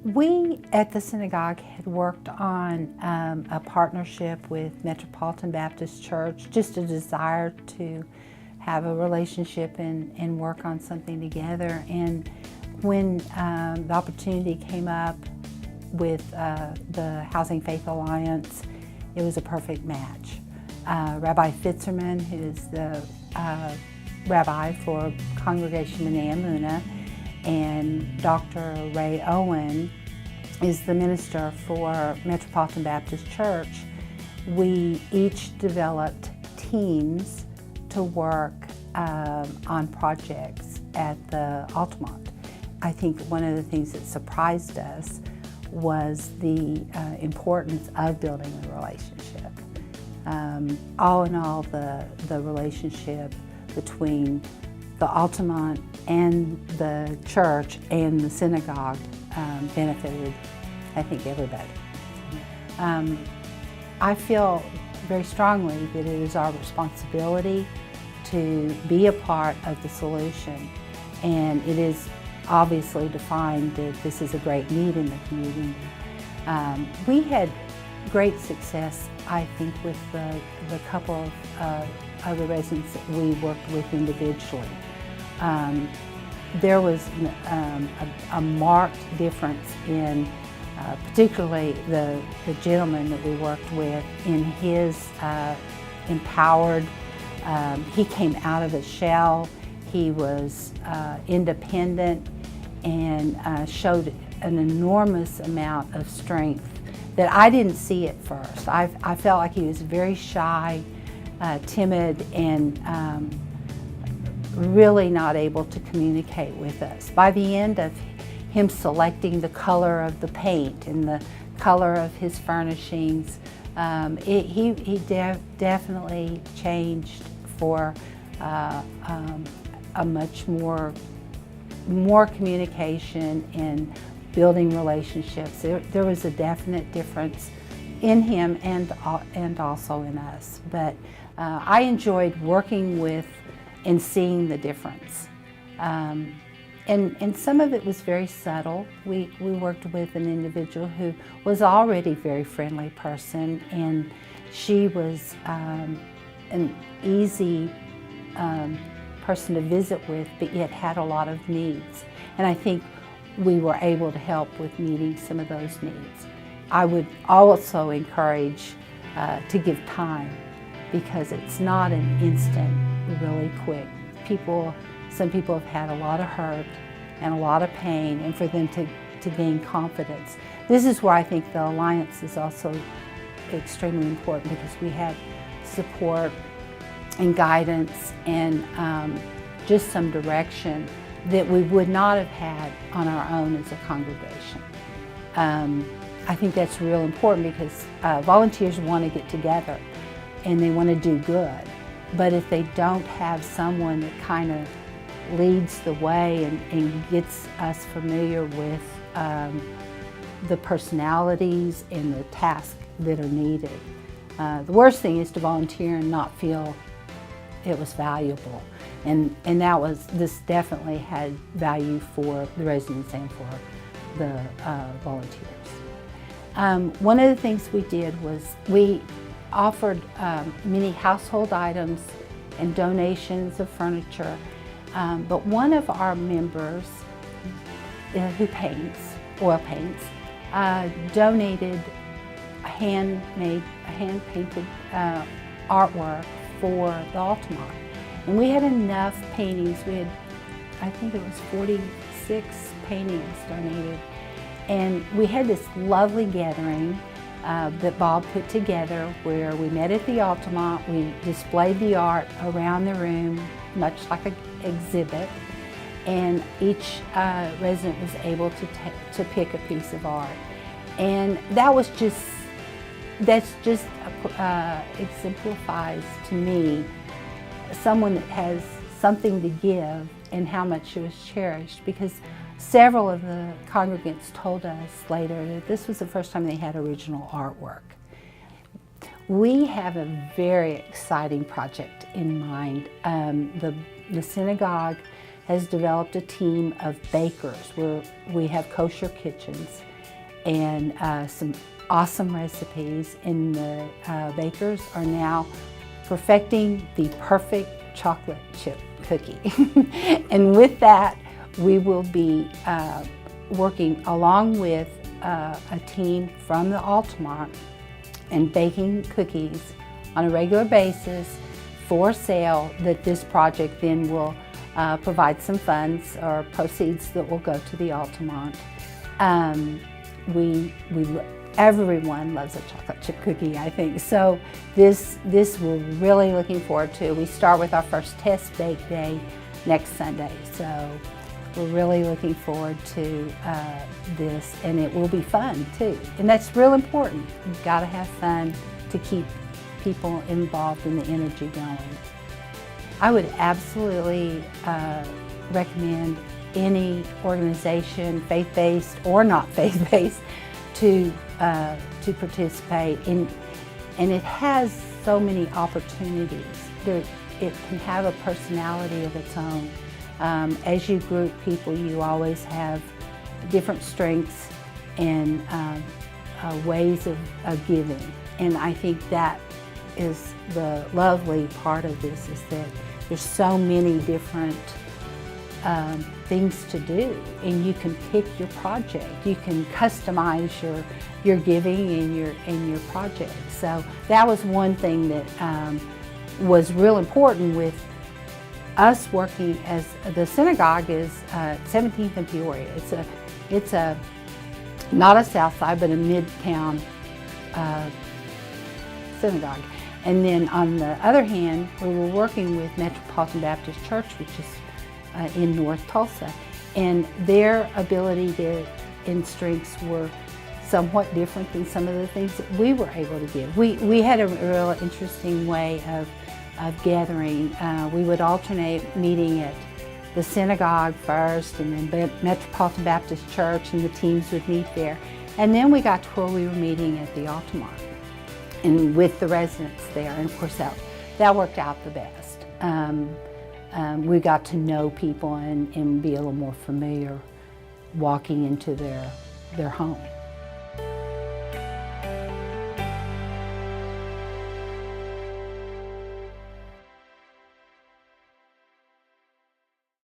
We at the synagogue had worked on a partnership with Metropolitan Baptist Church, just a desire to have a relationship and work on something together. And when the opportunity came up with the Housing Faith Alliance, it was a perfect match. Rabbi Fitzerman, who is the rabbi for Congregation B'nai Emunah, and Dr. Ray Owen is the minister for Metropolitan Baptist Church. We each developed teams to work on projects at the Altamont. I think one of the things that surprised us was the importance of building a relationship. All in all, the relationship between the Altamont and the church and the synagogue benefited, I think, everybody. I feel very strongly that it is our responsibility to be a part of the solution, and it is obviously defined that this is a great need in the community. We had great success, I think, with the couple of other residents that we worked with individually. There was a marked difference in particularly the gentleman that we worked with in his empowered, he came out of a shell, he was independent and showed an enormous amount of strength that I didn't see at first. I felt like he was very shy, timid, and really not able to communicate with us. By the end of him selecting the color of the paint and the color of his furnishings, he definitely changed for a much more communication and building relationships. There was a definite difference in him and also in us. But I enjoyed working with and seeing the difference. And some of it was very subtle. We worked with an individual who was already a very friendly person, and she was an easy person to visit with, but yet had a lot of needs. And I think we were able to help with meeting some of those needs. I would also encourage to give time, because it's not an instant, really quick. Some people have had a lot of hurt and a lot of pain, and for them to gain confidence. This is where I think the Alliance is also extremely important, because we had support and guidance and just some direction that we would not have had on our own as a congregation. I think that's real important, because volunteers want to get together and they want to do good. But if they don't have someone that kind of leads the way and gets us familiar with the personalities and the tasks that are needed. The worst thing is to volunteer and not feel it was valuable. And this definitely had value for the residents and for the volunteers. One of the things we did was we offered many household items and donations of furniture, but one of our members who paints, oil paints, donated hand-painted artwork for the Altamont. And we had enough paintings. We had, I think it was 46 paintings donated. And we had this lovely gathering that Bob put together, where we met at the Altamont. We displayed the art around the room, much like an exhibit, and each resident was able to pick a piece of art. And that just exemplifies to me someone that has something to give and how much it was cherished, because several of the congregants told us later that this was the first time they had original artwork. We have a very exciting project in mind. The synagogue has developed a team of bakers where we have kosher kitchens and some awesome recipes, and the bakers are now perfecting the perfect chocolate chip cookie. And with that, we will be working along with a team from the Altamont and baking cookies on a regular basis for sale, that this project then will provide some funds or proceeds that will go to the Altamont. Everyone loves a chocolate chip cookie, I think. So this we're really looking forward to. We start with our first test bake day next Sunday. So we're really looking forward to this, and it will be fun too. And that's real important. You've got to have fun to keep people involved in the energy going. I would absolutely recommend any organization, faith-based or not faith-based, to participate in, and it has so many opportunities. It can have a personality of its own. As you group people, you always have different strengths and ways of giving, and I think that is the lovely part of this, is that there's so many different things to do, and you can pick your project. You can customize your giving and your project. So that was one thing that was real important with us working as the synagogue is 17th and Peoria. It's a not a South Side, but a Midtown synagogue. And then on the other hand, we were working with Metropolitan Baptist Church, which is in North Tulsa, and their ability and strengths were somewhat different than some of the things that we were able to give. We had a real interesting way of gathering. We would alternate meeting at the synagogue first, and then Metropolitan Baptist Church, and the teams would meet there. And then we got to where we were meeting at the Altamont, and with the residents there, and of course that worked out the best. We got to know people and be a little more familiar walking into their home.